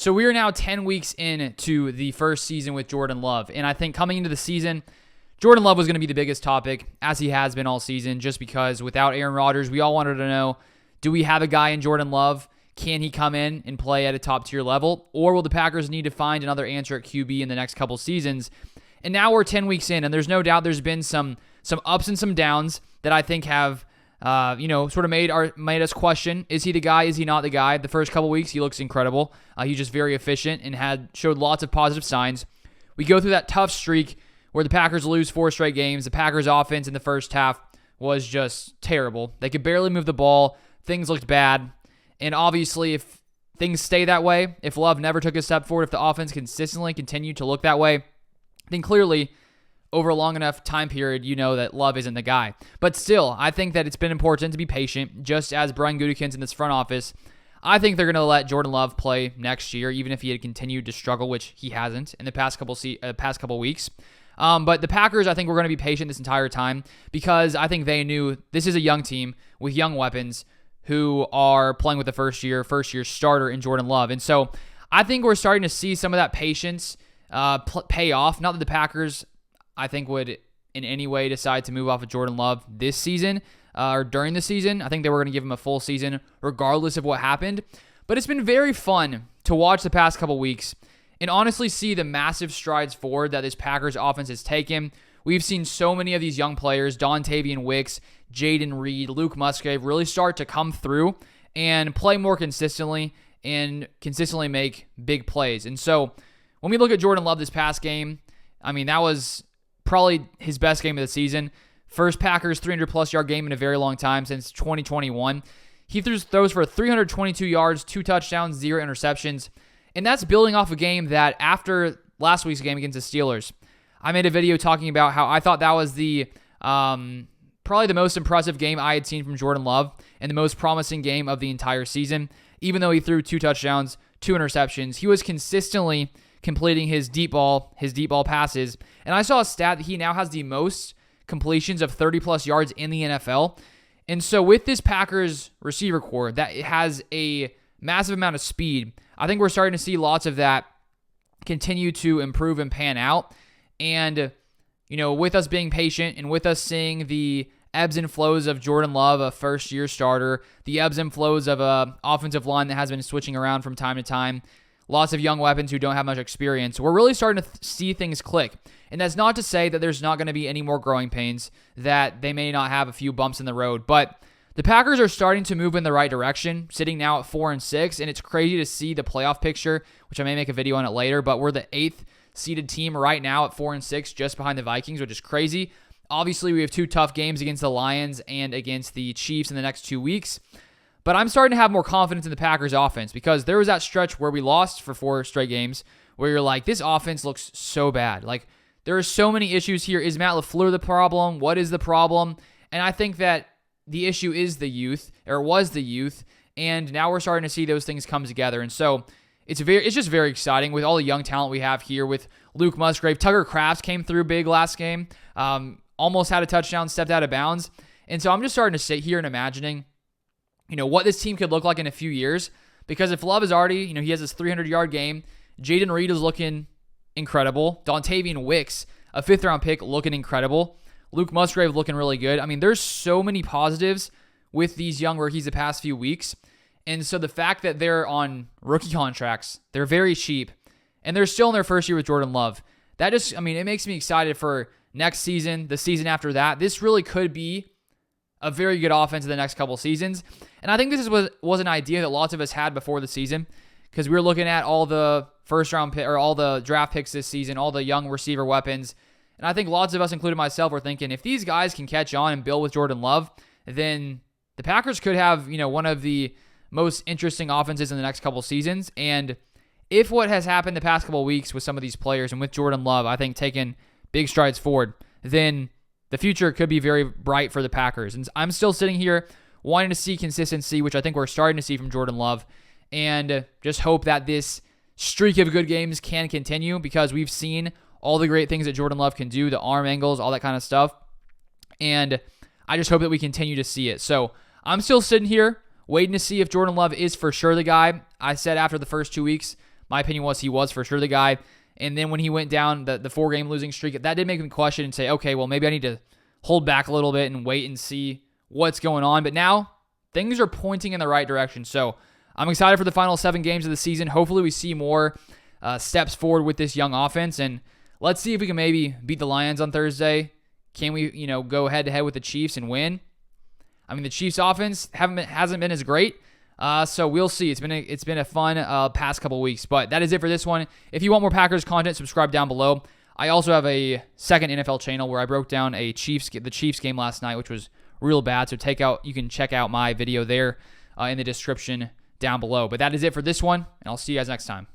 So we are now 10 weeks into the first season with Jordan Love. And I think coming into the season, Jordan Love was going to be the biggest topic, as he has been all season, just because without Aaron Rodgers, we all wanted to know, do we have a guy in Jordan Love? Can he come in and play at a top-tier level? Or will the Packers need to find another answer at QB in the next couple seasons? And now we're 10 weeks in, and there's no doubt there's been some ups and some downs that I think have sort of made us question, is he the guy, is he not the guy? The first couple weeks, he looks incredible. He's just very efficient and showed lots of positive signs. We go through that tough streak where the Packers lose 4 straight games. The Packers offense in the first half was just terrible. They could barely move the ball. Things looked bad. And obviously, if things stay that way, if Love never took a step forward, if the offense consistently continued to look that way, then clearly, over a long enough time period, you know that Love isn't the guy. But still, I think that it's been important to be patient, just as Brian Gutekunst in this front office. I think they're going to let Jordan Love play next year, even if he had continued to struggle, which he hasn't in the past couple weeks. But the Packers, I think, were going to be patient this entire time because I think they knew this is a young team with young weapons who are playing with the first-year starter in Jordan Love. And so I think we're starting to see some of that patience pay off. Not that the Packers, I think, would in any way decide to move off of Jordan Love this season or during the season. I think they were going to give him a full season regardless of what happened. But it's been very fun to watch the past couple weeks and honestly see the massive strides forward that this Packers offense has taken. We've seen so many of these young players, Dontavian Wicks, Jaden Reed, Luke Musgrave, really start to come through and play more consistently and consistently make big plays. And so when we look at Jordan Love this past game, I mean, that was probably his best game of the season. First Packers 300-plus yard game in a very long time since 2021. He throws for 322 yards, 2 touchdowns, 0 interceptions. And that's building off a game that after last week's game against the Steelers, I made a video talking about how I thought that was the probably the most impressive game I had seen from Jordan Love and the most promising game of the entire season. Even though he threw 2 touchdowns, 2 interceptions, he was consistently completing his deep ball passes. And I saw a stat that he now has the most completions of 30-plus yards in the NFL. And so with this Packers receiver core that has a massive amount of speed, I think we're starting to see lots of that continue to improve and pan out. And, with us being patient and with us seeing the ebbs and flows of Jordan Love, a first-year starter, the ebbs and flows of an offensive line that has been switching around from time to time, lots of young weapons who don't have much experience, we're really starting to see things click. And that's not to say that there's not going to be any more growing pains, that they may not have a few bumps in the road, but the Packers are starting to move in the right direction, sitting now at 4-6, and it's crazy to see the playoff picture, which I may make a video on it later, but we're the 8th seeded team right now at 4-6, just behind the Vikings, which is crazy. Obviously, we have 2 tough games against the Lions and against the Chiefs in the next 2 weeks, but I'm starting to have more confidence in the Packers offense because there was that stretch where we lost for 4 straight games where you're like, this offense looks so bad. Like, there are so many issues here. Is Matt LaFleur the problem? What is the problem? And I think that the issue is the youth, or was the youth, and now we're starting to see those things come together. And so it's just very exciting with all the young talent we have here with Luke Musgrave. Tucker Kraft came through big last game, almost had a touchdown, stepped out of bounds. And so I'm just starting to sit here and imagining, what this team could look like in a few years. Because if Love is already, he has this 300-yard game, Jaden Reed is looking incredible. Dontavian Wicks, a 5th-round pick, looking incredible. Luke Musgrave looking really good. I mean, there's so many positives with these young rookies the past few weeks. And so the fact that they're on rookie contracts, they're very cheap, and they're still in their first year with Jordan Love, that just, it makes me excited for next season, the season after that. This really could be a very good offense in the next couple seasons. And I think this was an idea that lots of us had before the season because we were looking at all the first-round pick or all the draft picks this season, all the young receiver weapons. And I think lots of us, including myself, were thinking if these guys can catch on and build with Jordan Love, then the Packers could have, one of the most interesting offenses in the next couple seasons. And if what has happened the past couple weeks with some of these players and with Jordan Love, I think taking big strides forward, then the future could be very bright for the Packers. And I'm still sitting here wanting to see consistency, which I think we're starting to see from Jordan Love, and just hope that this streak of good games can continue because we've seen all the great things that Jordan Love can do, the arm angles, all that kind of stuff. And I just hope that we continue to see it. So I'm still sitting here waiting to see if Jordan Love is for sure the guy. I said after the first 2 weeks, My opinion was he was for sure the guy. And then when he went down the 4-game losing streak, that did make me question and say, okay, well, maybe I need to hold back a little bit and wait and see what's going on. But now things are pointing in the right direction. So I'm excited for the final 7 games of the season. Hopefully we see more steps forward with this young offense. And let's see if we can maybe beat the Lions on Thursday. Can we, go head-to-head with the Chiefs and win? I mean, the Chiefs' offense hasn't been as great, so we'll see. It's been a fun past couple weeks, but that is it for this one. If you want more Packers content, subscribe down below. I also have a second NFL channel where I broke down the Chiefs game last night, which was real bad. So you can check out my video there in the description down below. But that is it for this one, and I'll see you guys next time.